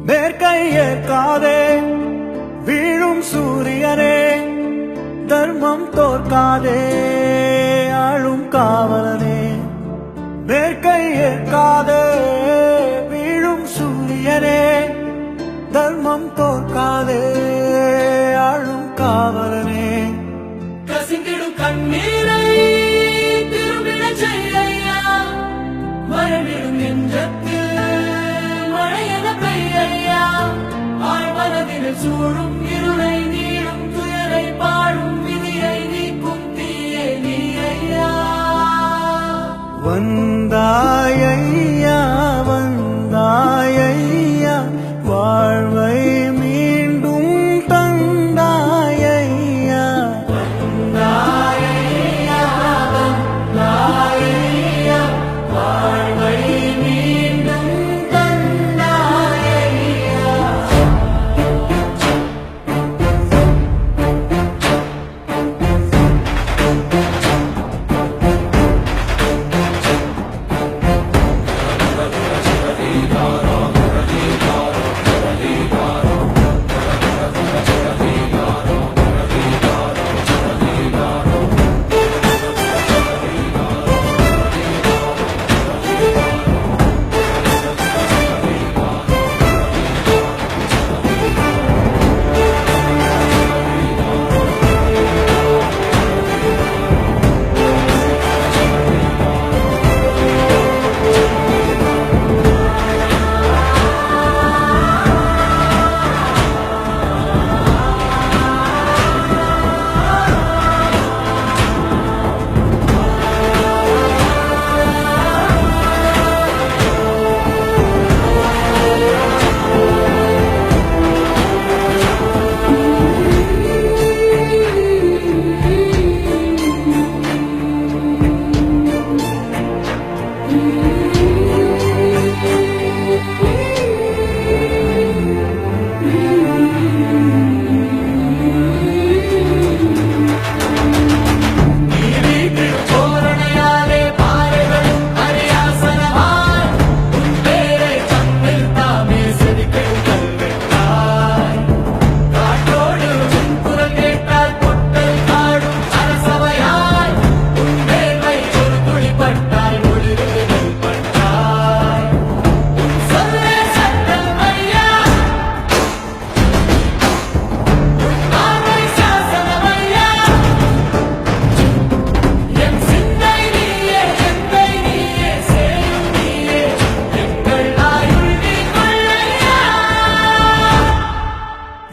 மேற்கை ஏற்காதே வீழும் சூரியனே, தர்மம் தோற்காதே ஆளும் காவலனே. மேற்கை ஏற்காதே வீழும் சூரியனே, தர்மம் தோற்காதே ஆளும் காவலனே. கசிந்திடும் கண்ணீரை திரும்பிட செய்யா, மரணிடும் நெஞ்சத்தில் மழையென பெய்யா. ஆழ்மனதில் சூழும் இருளை நீடும் துயரை பாடும் விதியை நீக்கும் தீயே நீ ஐயா. வந்தாயையா வந்தாயையா, வாழ்வை மீண்டும் தந்தாயையா. வந்தாயையா வந்தாயையா, வாழ்வை மீண்டும் தந்தாயையா.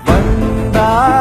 வந்தாய்